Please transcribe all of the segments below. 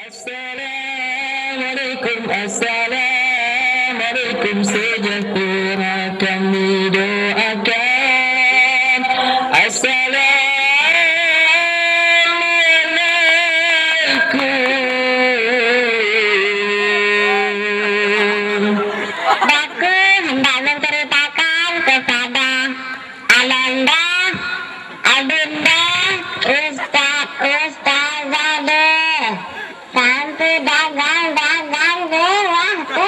Assalamualaikum, assalamualaikum, sejahtera kami doakan. Assalamualaikum. Aku hendak menceritakan kepada Ananda, Adinda, Ustazade, Santu dagang dewasa.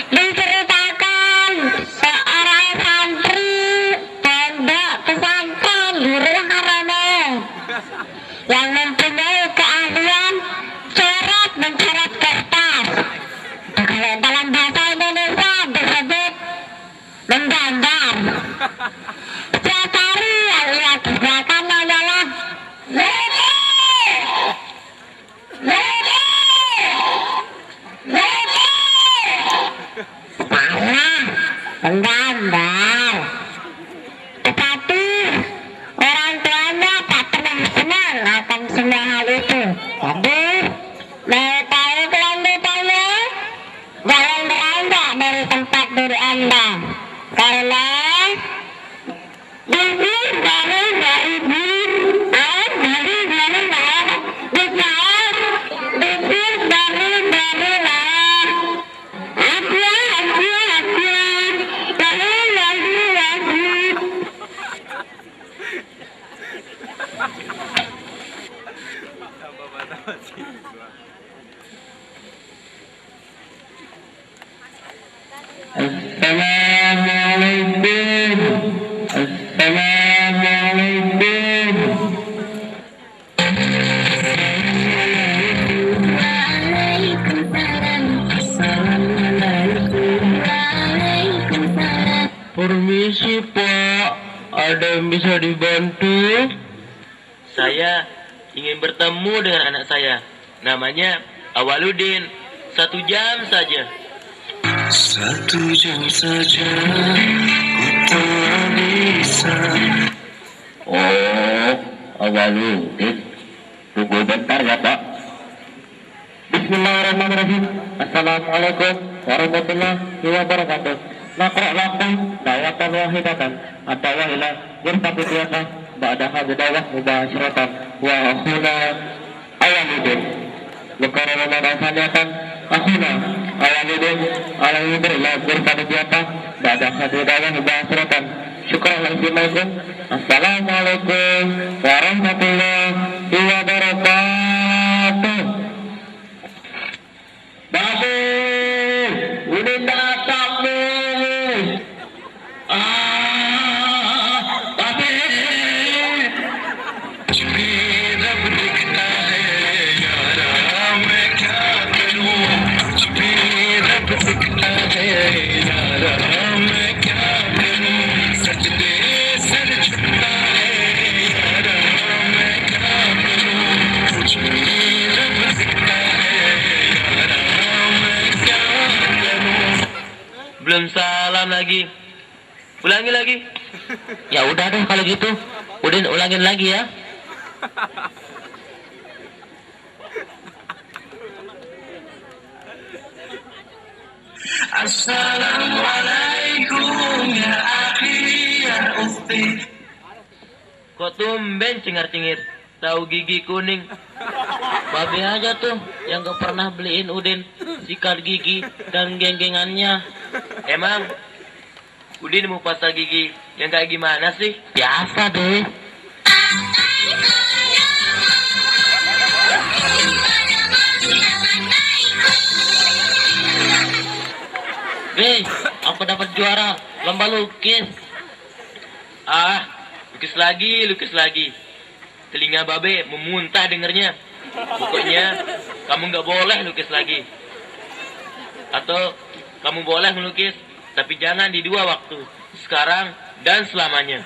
Diceritakan seorang santri pondok pesantren Nurul Harame yang mempunyai keahlian mencoret kertas. Kalau dalam bahasa Indonesia disebut menggambar. Setiap hari yang ia kerjakan adalah salah menggambar. Tetapi orang tuanya tak pernah senang akan semua hal itu. Jadi mau tahu kelanjutannya? Jangan beranjak dari tempat duduk Anda, karena bibir dari Assalamualaikum. Assalamualaikum. Permisi Pak, ada yang bisa dibantu? Saya ingin bertemu dengan anak saya. Namanya Awaludin. 1 jam saja. 1 jam saja ku telah bisa. Oh, Awaludin. Tunggu bentar ya Pak. Bismillahirrahmanirrahim. Assalamualaikum warahmatullahi wabarakatuh. Naqra lakum da'watan wahidatan atau wahilah yurtabidiyata ba'daha bidawah mubashiratan wa akhuna Awaludin. Bukan menasaniakan akhuna Awaludin la yurtabidiyata ba'daha bidawah mubashiratan. Syukran alaikum. Assalamualaikum warahmatullahi wabarakatuh. Babe, udah datang nih. Babe. मेरा दिखता है यारा मैं क्या करूं मेरा दिखता है यारा मैं क्या करूं सजदे सर झुकता है यारा मैं क्या करूं मेरा दिखता है यारा मैं क्या करूं. Belum salam lagi. Ulangi lagi. Ya udah deh kalau gitu, Udin ulangin lagi ya. Assalamualaikum ya akhi ya ukhti. Kok tumben cengar-cengir? Tahu gigi kuning. Babe aja tuh yang gak pernah beliin Udin sikat gigi dan genggengannya. Emang Udin mau pasang gigi yang kayak gimana sih? Biasa deh. Hei, aku dapat juara lomba lukis. Ah, lukis lagi. Telinga babe memuntah dengernya. Pokoknya kamu nggak boleh lukis lagi. Atau kamu boleh melukis, tapi jangan di 2 waktu. Sekarang dan selamanya.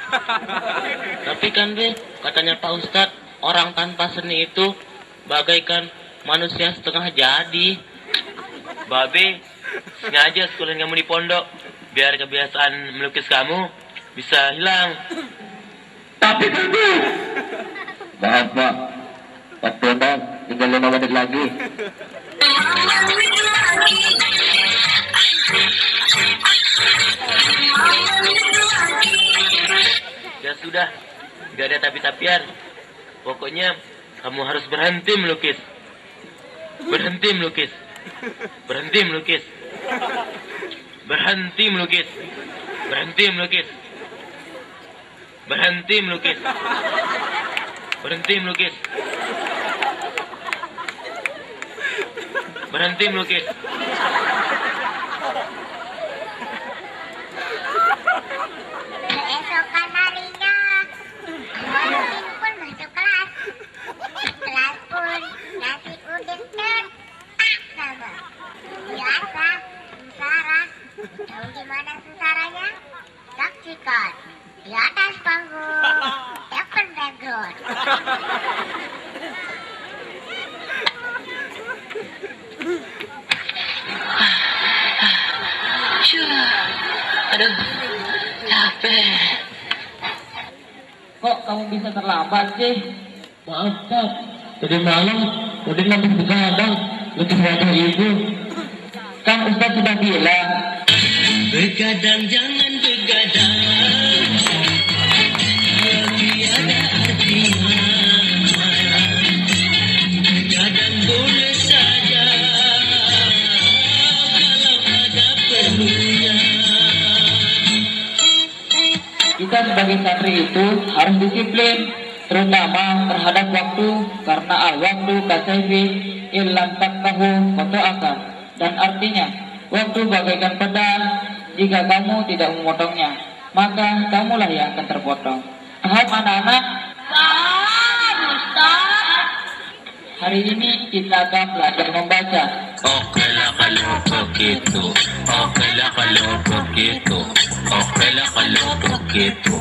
Tapi kan Be, katanya Pak Ustadz, orang tanpa seni itu bagaikan manusia setengah jadi. Babe, sengaja sekalian kamu di pondok, biar kebiasaan melukis kamu bisa hilang. Tapi tunggu. Maaf Pak, waktu tinggal 5 menit lagi. Ya sudah, gak ada tapi-tapian. Pokoknya kamu harus berhenti melukis. Berhenti melukis. Berhenti melukis. Berhenti melukis. Berhenti melukis. Berhenti melukis. Berhenti melukis. Berhenti melukis. Keesokan harinya, Udin pun masuk kelas. Kelas pun nasi udin tetap sama. Biasa, sengsara. Tahu gimana sengsaranya? Saksikan di atas panggung, depan background. Aduh, capek. Kok kamu bisa terlambat sih? Maaf, Kak. Tadi malam, Udin habis begadang. Lukis wajah ibu. Kan Ustaz sudah bilang. Begadang jangan begadang. Tiada artinya. Begadang boleh saja. Kalau ada perlunya. Kita sebagai santri itu harus disiplin, terutama terhadap waktu, karena al-waktu kasayfi illam taqtahu qata'aka, dan artinya waktu bagaikan pedang, jika kamu tidak memotongnya maka kamulah yang akan terpotong. Paham anak-anak? Paham, Ustaz. Hari ini kita akan belajar membaca. Oke lah kalau begitu. Oke lah kalau begitu. Oke lah kalau begitu.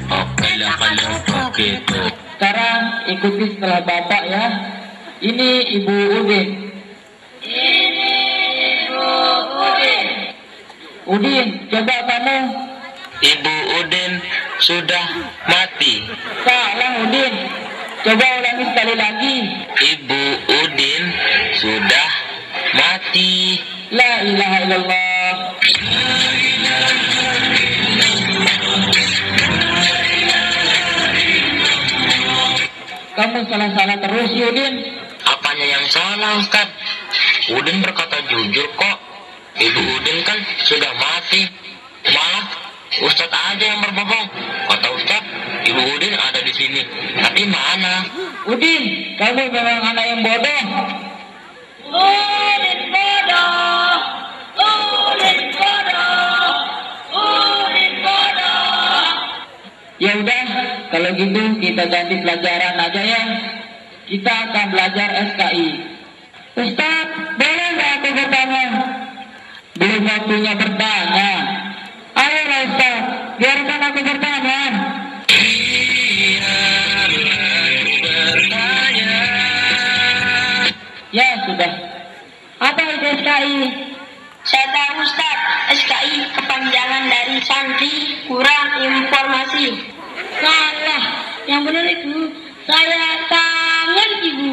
Oke lah kalau begitu. Sekarang ikuti setelah Bapak ya. Ini Ibu Udin. Udin, coba kamu. Ibu Udin sudah mati. Salah Udin. Coba ulangi sekali lagi. Ibu Udin sudah mati. La ilaha illallah. Kamu salah-salah terus Udin. Apanya yang salah, Ustaz? Udin berkata jujur kok. Ibu Udin kan sudah mati. Malah Ustaz aja yang berbohong. Kata Ustaz, Ibu Udin ada di sini. Tapi mana? Udin, kamu memang anak yang bodoh. Udin bodoh. Udin bodoh. Udin bodoh. Ya udah, kalau gitu kita ganti pelajaran aja ya. Kita akan belajar SKI. Ustaz, boleh nggak aku bertanya? Belum waktunya bertanya. Ayolah Ustaz, biarkan aku bertanya. Ya sudah. Apa itu SKI? Saya tahu Ustaz, SKI kepanjangan dari santri kurang informasi. Salah, yang benar itu saya kangen ibu.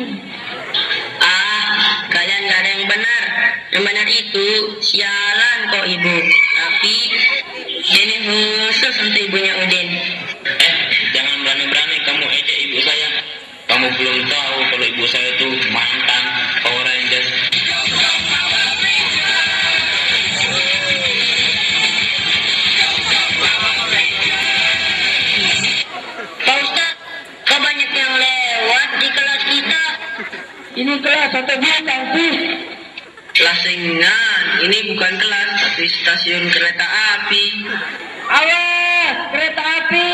Kalian gak ada yang benar. Yang benar itu sialan kok ibu. Tapi ini khusus untuk ibunya Udin. Jangan berani-berani kamu ejek ibu saya. Kamu belum tahu kalau ibu saya itu mantan Power Rangers. Pak Ustaz, kok banyak yang lewat di kelas kita? Ini kelas atau bukan sih? Kelas ringan, ini bukan kelas tapi stasiun kereta api. Awas, kereta api.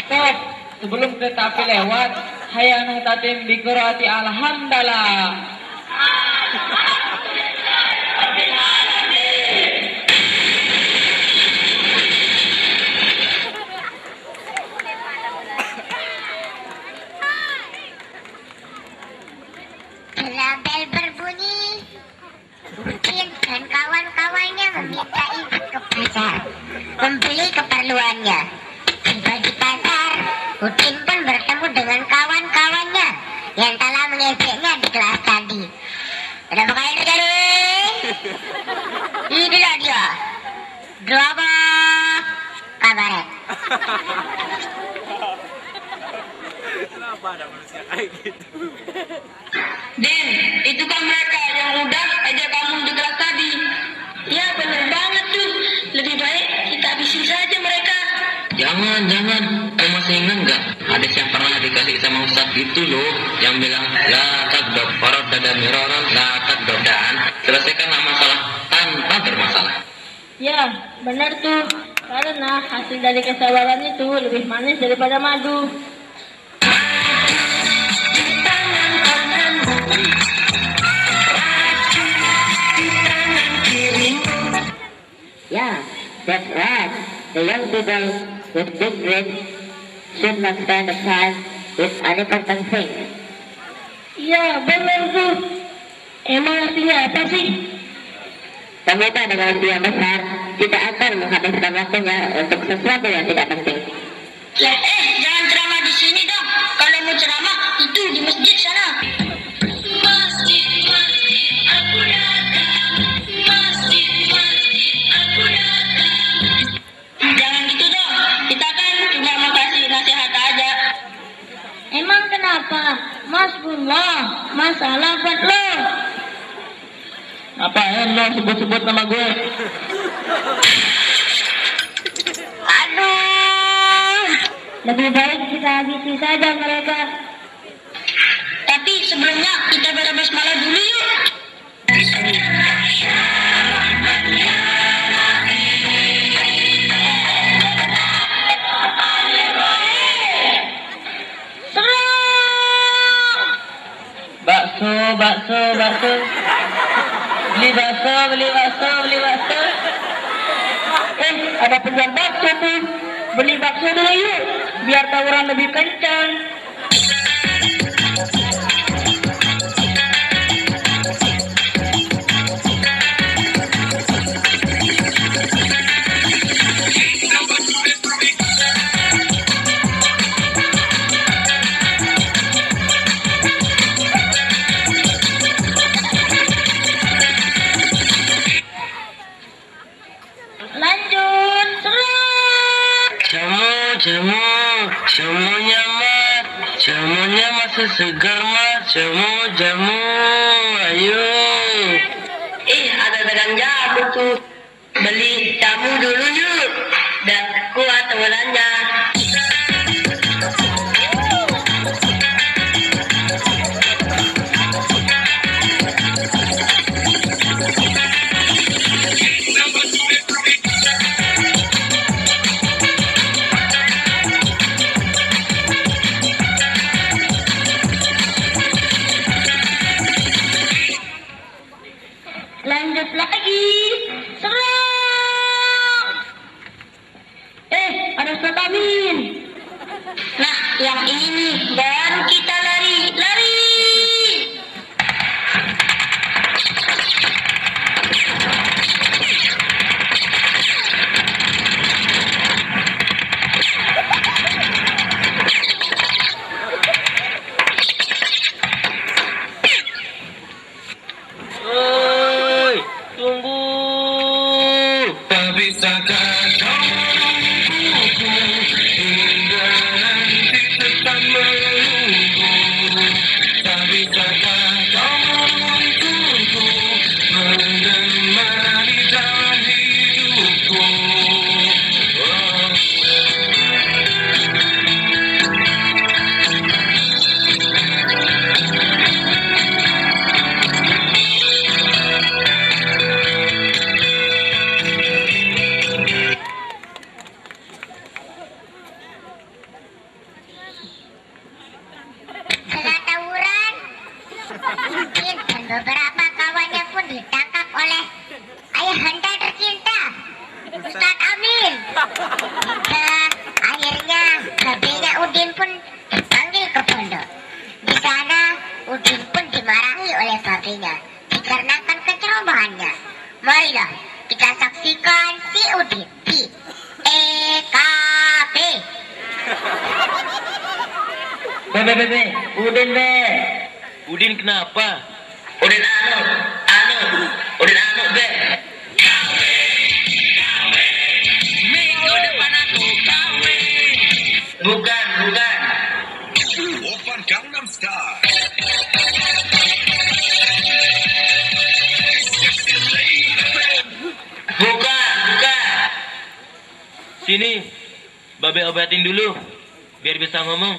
Stop, sebelum kereta api lewat, hayang tatim biqiraati alhamdulillah. Bila bel berbunyi, Udin dan kawan-kawannya meminta ibu ke pasar membeli keperluannya. Tiba di pasar, Udin pun bertemu dengan kawan Den, itu kan mereka yang udah ajak kamu di kelas tadi. Ya bener banget tuh. Lebih baik kita habisin saja mereka. Jangan. Kamu masih ingat nggak? Hadis yang pernah dikasih sama Ustadz itu loh, yang bilang la takdob farad dan miraran la takdob, dan selesaikanlah masalah tanpa bermasalah. Ya, benar tuh. Karena hasil dari kesabaran itu lebih manis daripada madu. Yeah, that's right. The young people with big dreams should not spend the time with unimportant things. Iya, benar tuh. Emang artinya apa sih? Pemuda dengan usia besar tidak akan menghabiskan waktunya untuk sesuatu yang tidak penting. Lah, jangan ceramah di sini dong. Kalau mau ceramah, itu di masjid sana. Masjid, aku datang. Masjid, aku datang. Jangan gitu dong. Kita kan cuma mau kasih nasihat aja. Emang kenapa? Masbullah, masalah buat lo. Ngapain lo sebut-sebut nama gue? Aduh, lebih baik kita habisi saja mereka. Tapi sebelumnya kita berbasmalah dulu yuk. Bakso. Beli bakso. Ada penjual bakso tuh. Beli bakso dulu yuk, biar tawuran lebih kencang. Lanjut, Jamunya masih segar mas. Jamu, ayo. Ada dagang jamu tuh. Beli jamu dulu yuk. Dan kuat temenannya. lanjut lagi. Ada vitamin. Nah, yang ini nih, baru kita lari. Woi, tunggu. Tak bisakah kau menungguku hingga nanti tetap menunggu? Tak bisakah kau menuntunku menemani dalam hidupku? Oh. Setelah tawuran, Udin dan beberapa kawannya pun ditangkap oleh ayahanda tercinta, Ustadz Amin. Dan akhirnya babenya Udin pun dipanggil ke pondok. Di sana Udin pun dimarahi oleh babenya dikarenakan kecerobohannya. Marilah kita saksikan si Udin di EKB. Udin kenapa? Udin anu, be. Minggu depan aku kawin. Babe obatin dulu, biar bisa ngomong.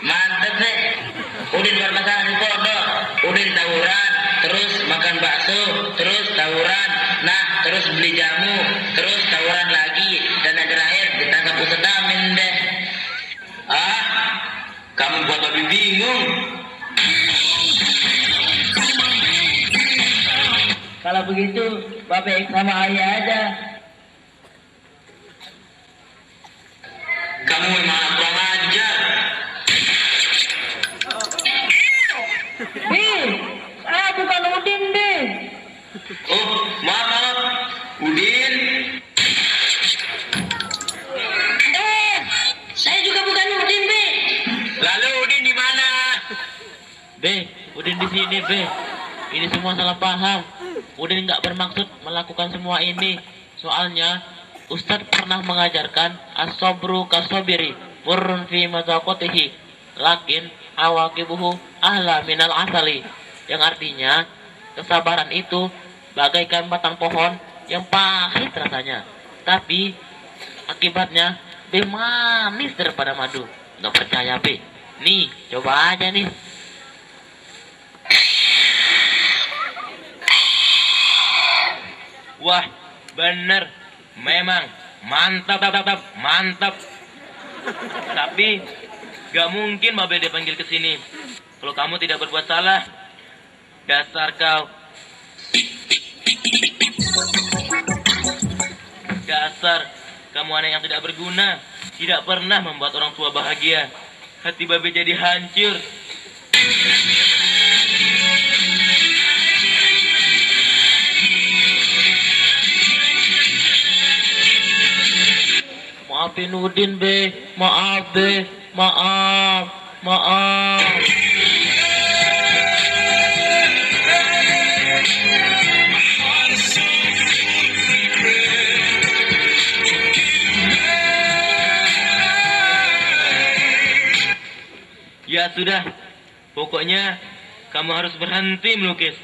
Mantep deh. Udin bermasalah di pondok. Udin tawuran, terus makan bakso, terus tawuran, nah terus beli jamu, terus tawuran lagi, dan yang terakhir ditangkap Ustadz Amin deh. Kamu buat Babe bingung. Kalau begitu, Babe sama ayah aja. Kamu memang kurang ajar. Bi, saya bukan Udin, Bi. Oh, maaf, Udin. Saya juga bukan Udin, Be. Lalu Udin di mana? Be, Udin di sini, Be. Ini semua salah paham. Udin nggak bermaksud melakukan semua ini. Soalnya, Ustadz pernah mengajarkan as-sabru kasobiri, murrun fi mazakotihi, lakin awakibuhu ahla minal asali. Yang artinya, kesabaran itu bagaikan batang pohon yang pahit rasanya. Tapi, akibatnya lebih manis daripada madu. Nggak percaya, Be? Nih, coba aja nih. Wah, bener. Memang mantap. Tapi gak mungkin Babe dipanggil ke sini kalau kamu tidak berbuat salah. Dasar kau. Dasar kamu anak yang tidak berguna, tidak pernah membuat orang tua bahagia. Hati Babe jadi hancur. Maafin Udin, Be. Maaf, Be. Maaf. Ya sudah, pokoknya kamu harus berhenti melukis.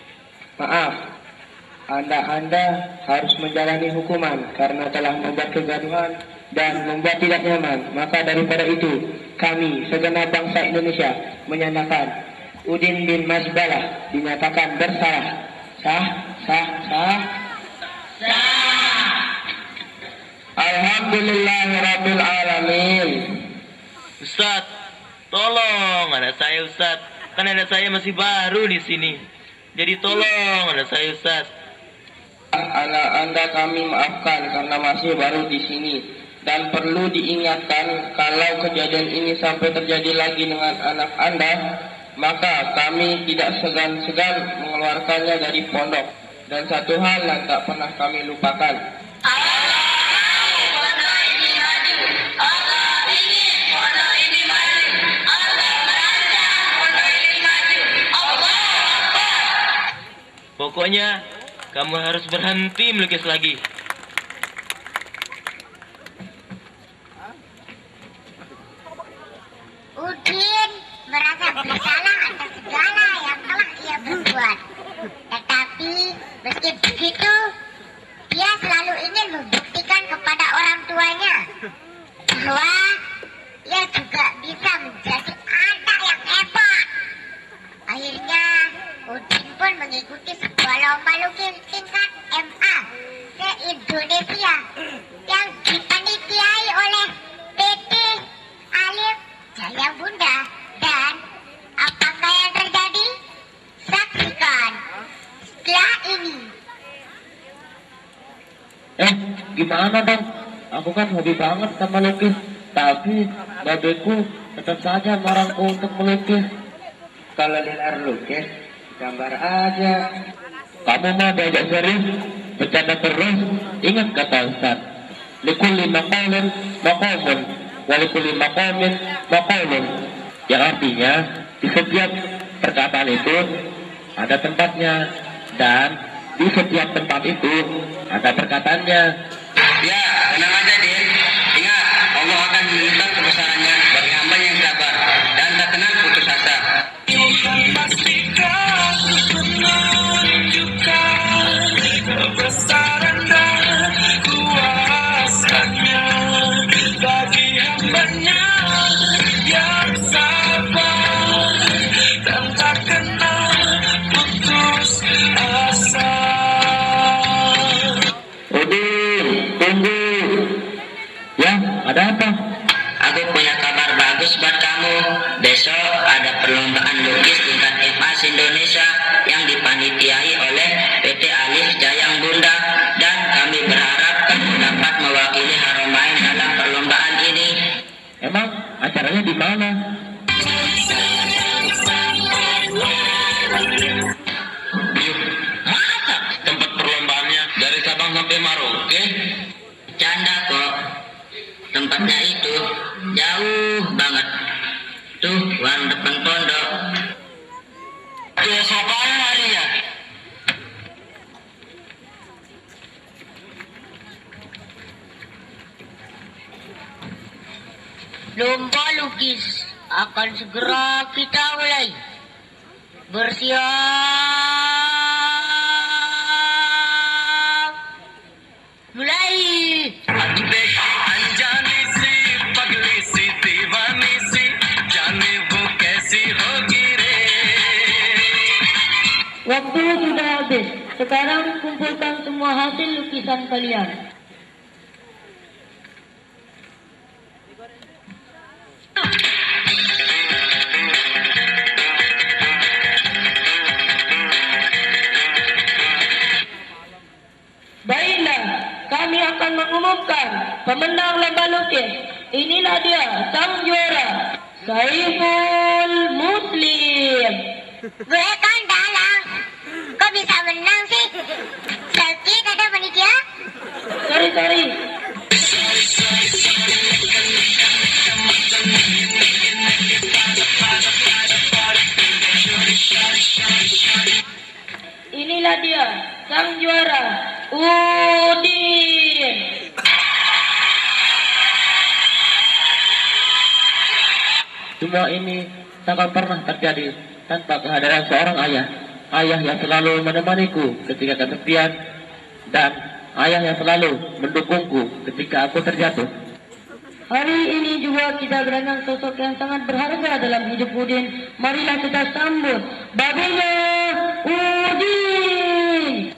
Maaf, Anda harus menjalani hukuman karena telah membuat kegaduhan dan membuat tidak nyaman. Maka daripada itu, kami segenap bangsa Indonesia menyatakan Udin bin Masbalah dinyatakan bersalah. Sah. Alhamdulillahirabbil alamin. Ustaz, tolong anak saya Ustaz. Kan anak saya masih baru di sini. Jadi tolong anak saya Ustaz. Anak Anda kami maafkan karena masih baru di sini. Dan perlu diingatkan kalau kejadian ini sampai terjadi lagi dengan anak Anda, maka kami tidak segan-segan mengeluarkannya dari pondok. Dan satu hal yang tak pernah kami lupakan. Pokoknya kamu harus berhenti melukis lagi. Udin merasa bersalah atas segala yang telah ia berbuat. Tetapi meski begitu, dia selalu ingin membuktikan kepada orang tuanya bahwa ia juga bisa menjadi anak yang hebat. Akhirnya, Udin pun mengikuti sebuah lomba lukis tingkat MA se-Indonesia yang dipanitiai oleh PT Alif Jaya Bunda. Dan apakah yang terjadi? Saksikan setelah ini. Gimana dong? Aku kan hobi banget sama lukis. Tapi babeku tetap saja marahku untuk melukis. Kalau Dinar lukis, gambar aja. Kamu mau diajak serius? Bercanda terus? Ingat kata Ustaz, likulli maqamin maqamun, walikulli maqamin maqamun. Yang artinya, di setiap perkataan itu ada tempatnya, dan di setiap tempat itu ada perkataannya. Ya, tenang aja, Din. Ingat, Allah akan menuntut kebesarannya bagi hamba yang sabar dan tak kenal putus asa. Kebesaran dan ada apa? Aku punya kabar bagus buat kamu. Besok ada perlombaan lukis tingkat FA Indonesia yang dipanitiai oleh PT Alif Jayang Bunda, dan kami berharap kamu dapat mewakili Haramain dalam perlombaan ini. Emang acaranya di mana? Masa tempat perlombaannya dari Sabang sampai Merauke? Canda kok. Tempatnya itu jauh banget. Tuh, warung depan pondok. Tuh sopan harinya. Lomba lukis akan segera kita mulai. Bersiap. Mulai. देख अनजानी सी पगली सी दीवानी सी जाने वो कैसी होगी रे. Waktu sudah habis. Sekarang kumpulkan semua hasil lukisan kalian. Baiklah, kami akan mengumumkan pemenang lomba lukis. Inilah dia, sang juara, Saiful Muslim. Gue kan dalang. Kok bisa menang sih? Sakit ada panitia? Sorry. Inilah dia, sang juara, Udin. Semua ini takkan pernah terjadi tanpa kehadiran seorang ayah. Ayah yang selalu menemaniku ketika kesepian, dan ayah yang selalu mendukungku ketika aku terjatuh. Hari ini juga kita kedatangan sosok yang sangat berharga dalam hidup Udin. Marilah kita sambut babenya Udin.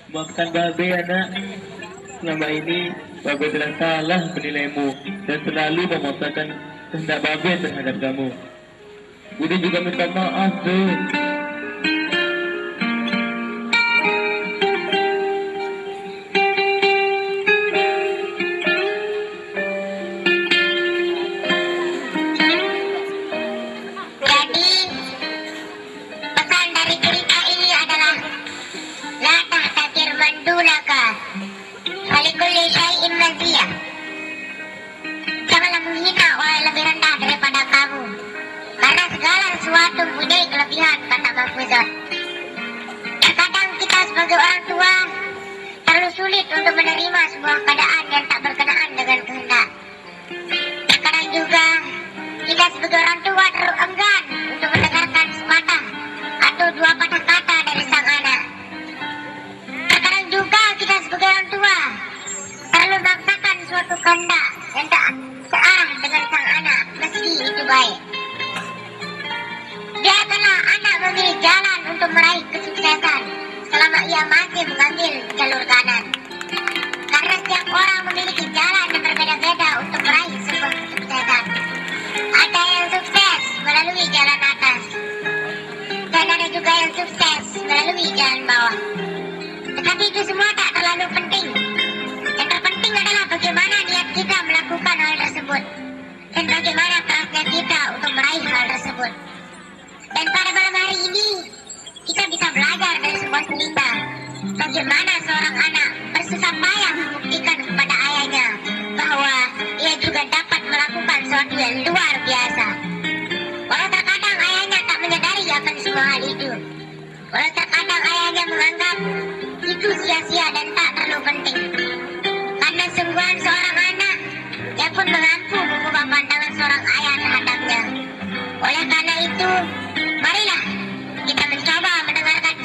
Maafkan Babe anak. Selama ini Babe telah salah menilaimu dan selalu memaksakan kehendak Babe terhadap kamu. Udin juga minta maaf, Be. Jadi, pesan dari cerita ini adalah la tahtakir man dunaka walikulli syai'in maziyah. Janganlah menghina orang yang lebih rendah daripada kamu, karena segala sesuatu mempunyai kelebihan, kata Mahfuzat. Terkadang kita sebagai orang tua terlalu sulit untuk menerima sebuah keadaan yang tak berkenaan dengan kehendak. Terkadang juga kita sebagai orang tua terlalu enggan untuk mendengarkan sepatah atau dua patah kata dari sang anak. Terkadang juga kita sebagai orang tua terlalu memaksakan suatu kehendak yang tak searah dengan sang anak, meski itu baik. Biarkanlah anak memilih jalan untuk meraih kesuksesan selama ia masih mengambil jalur kanan. Karena setiap orang memiliki jalan yang berbeda-beda untuk meraih sebuah kesuksesan. Ada yang sukses melalui jalan atas, dan ada juga yang sukses melalui jalan bawah. Tetapi itu semua tak terlalu penting. Yang terpenting adalah bagaimana niat kita melakukan hal tersebut, dan bagaimana kerasnya kita untuk meraih hal tersebut. Dan pada malam hari ini, kita bisa belajar dari sebuah cerita bagaimana seorang anak bersusah payah membuktikan kepada ayahnya bahwa ia juga dapat melakukan sesuatu yang luar biasa. Walau terkadang ayahnya tak menyadari akan semua hal itu. Walau terkadang ayahnya menganggap itu sia-sia dan tak terlalu penting. Karena sungguhan seorang anak, ia pun mengaku mengubah pandangan seorang ayah terhadapnya. Oleh karena itu, marilah kita mencoba mendengarkan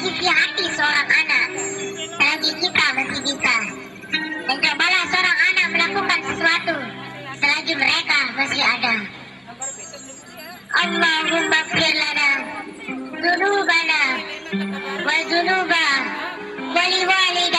ذنوبنا وذنوب ولوالدينا